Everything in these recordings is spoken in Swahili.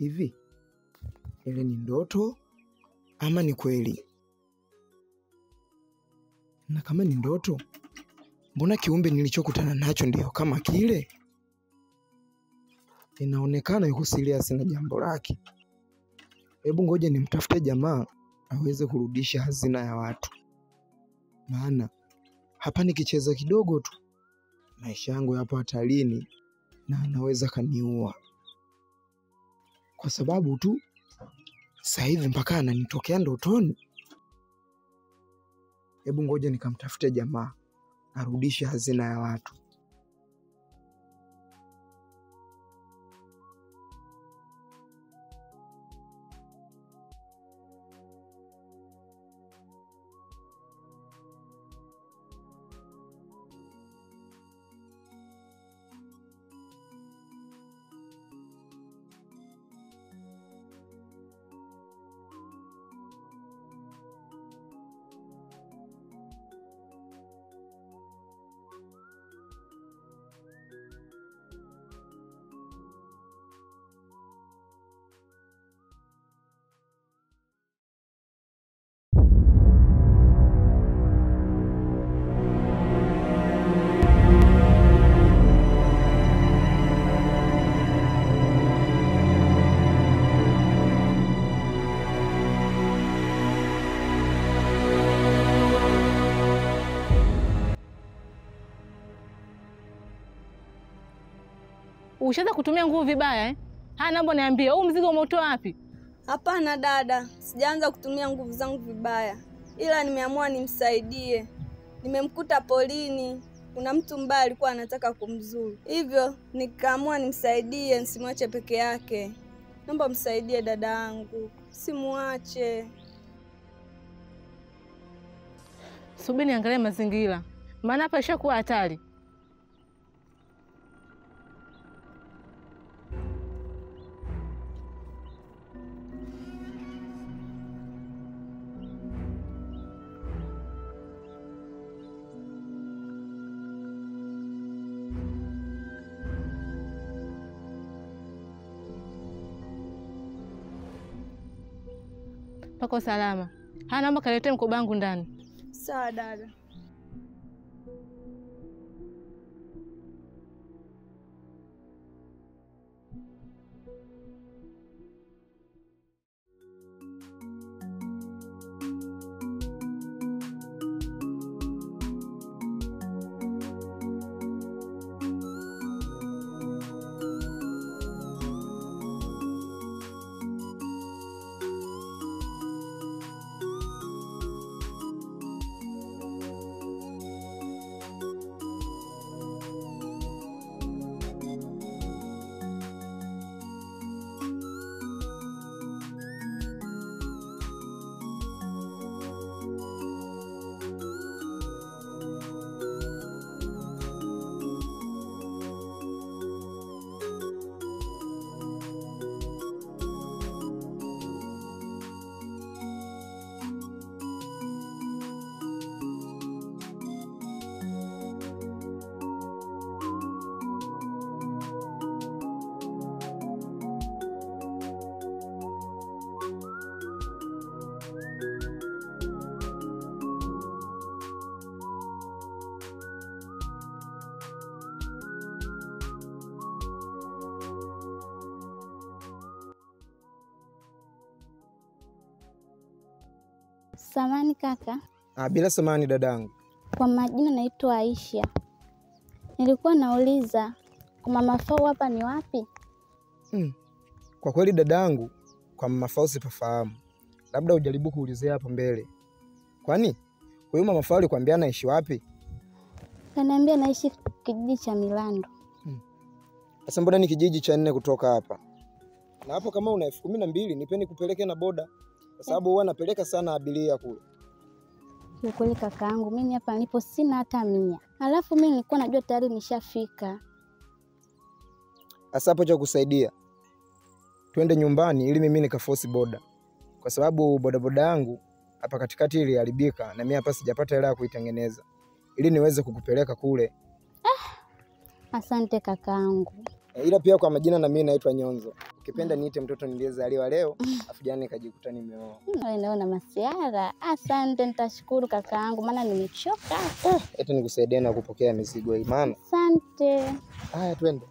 Hivi ile ni ndoto ama ni kweli? Na kama ni ndoto, mbona kiumbe nilichokutana nacho ndio kama kile? Inaonekana yuko serious na jambo lake. Hebu ngoja nimtafute jamaa aweze kurudisha hazina ya watu. Maana hapa nikicheza kidogo tu maisha yangu yapo hatarini na anaweza kaniua. Kwa sababu tu sasa hivi mpaka ananitokea ndotoni. Hebu ngoja nikamtafute jamaa arudishe hazina ya watu. Ushaanza kutumia nguvu vibaya eh? Naomba niambie, huu mzigo umeutoa wapi? Hapana dada, sijaanza kutumia nguvu zangu vibaya. Ila nimeamua nimsaidie. Nimemkuta polini, kuna mtu mbaya alikuwa anataka kumzuru. Hivyo nikaamua nimsaidie, nisimwache peke yake. Naomba msaidie dada yangu, simuache. Subiri niangalie mazingira. Maana hapa ishakuwa hatari. Pako salama. Naomba kalete mkoba wangu ndani. Sawa dada. Samani kaka. Bila samani dadangu. Kwa majina naitwa Aisha. Nilikuwa nauliza kwa Mama Fau hapa ni wapi? Kwa kweli dadangu, kwa Mama Fau sipafahamu. Labda ujaribu kuulizea hapo mbele. Kwani huyu Mama Fau alikwambia anaishi wapi? Kaniambia naishi kijiji cha Milando. Sasa mbona ni kijiji cha 4 kutoka hapa? Na hapo kama una 12,000 nipeni kupeleke na boda. Kwa sababu huwa napeleka sana abiria kule. Kweli kakaangu, mimi hapa nilipo sina hata 100. Alafu mimi nilikuwa najua tayari nishafika. Sasa hapo cha kusaidia. Twende nyumbani ili mimi nikaforce boda. Kwa sababu bodaboda yangu hapa katikati iliharibika na mimi hapa sijapata hela ya kuitengeneza. Ili niweze kukupeleka kule. Asante kakaangu. Ila pia kwa majina na mimi naitwa Nyonzo. Ukipenda niite mtoto niliyezaliwa leo, afu jana nikajikuta nimeoa. Wewe naona masiara. Asante, nitashukuru kakaangu maana nimechoka. Eti nikusaidie na kupokea mizigo hii maana. Asante. Haya twende.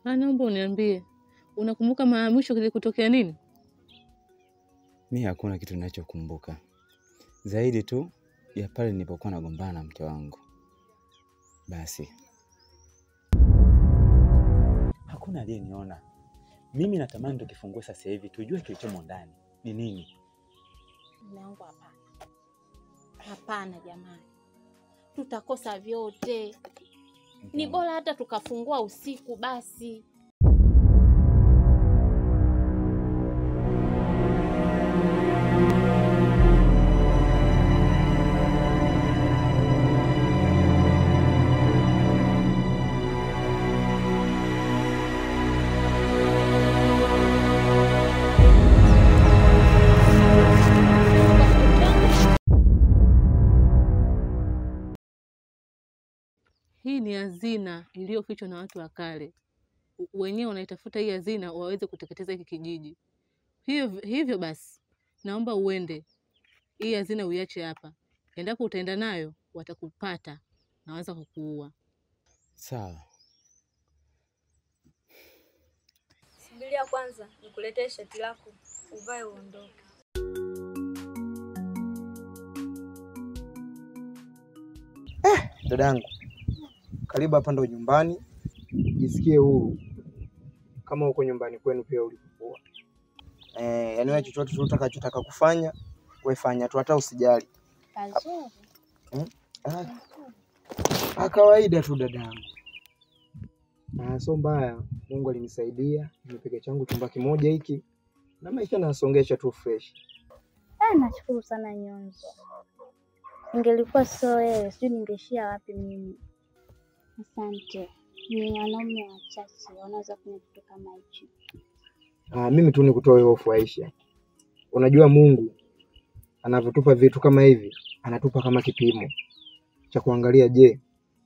Naomba uniambie, unakumbuka mara mwisho kilikutokea nini? Mimi hakuna kitu ninachokumbuka. Zaidi tu ya pale nilipokuwa nagombana na mke wangu. Basi. Hakuna aliyeniona. Mimi natamani tukifungue sasa hivi tujue kilichomo ndani ni nini. Mume wangu hapana. Hapana jamani. Tutakosa vyote. Ni bora hata tukafungua usiku basi. Hii ni hazina iliyofichwa na watu wa kale. Wenyewe wanaitafuta hii hazina waweze kuteketeza hiki kijiji. Hivyo basi, naomba uende. Hii hazina uiache hapa. Endapo utaenda nayo, watakupata na waanza kukuua. Sawa. Subiria kwanza nikuletee shati lako uvae uondoke. Dadangu, karibu hapa ndo nyumbani, jisikie huru kama uko nyumbani kwenu pia ulipokuwa. Yaani wewe chochote utakachotaka kufanya wewe fanya tu, hata usijali. Kawaida tu dadangu. So mbaya, Mungu alinisaidia, nimepika changu chumba kimoja hiki na maisha nasongesha tu fresh. Nashukuru sana Nyonzo. Ingelikuwa sio wewe, sijui ningeishia wapi mimi. Asante. Ni wanaume wachache wanaweza kufanya kitu kama hicho. Mimi tu nikutoe hofu Aisha. Unajua Mungu anavyotupa vitu kama hivi, anatupa kama kipimo cha kuangalia, je,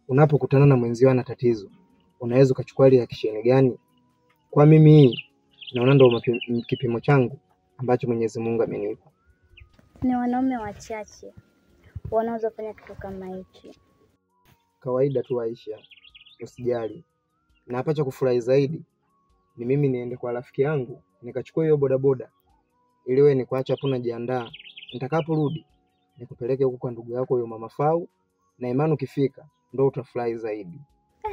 unapokutana na mwenzio ana tatizo, unaweza ukachukua ile action gani? Kwa mimi hii naona ndio kipimo changu ambacho Mwenyezi Mungu amenipa. Ni wanaume wachache wanaweza kufanya kitu kama hicho. Kawaida tu Aisha, usijali. Na hapa cha kufurahi zaidi ni mimi niende kwa rafiki yangu nikachukua hiyo bodaboda ili wewe nikuacha hapo najiandaa. Nitakaporudi nikupeleke huko kwa ndugu yako huyo Mama Fau, na imani ukifika ndio utafurahi zaidi.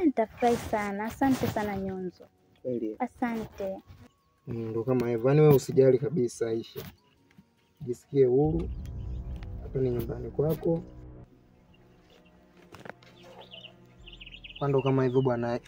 Nitafurahi sana. Asante sana Nyonzo. Kweli. Asante. Ndio kama hivyo. Wewe usijali kabisa Aisha. Jisikie huru. Hapa ni nyumbani kwako. Ndo kama hivyo bwana.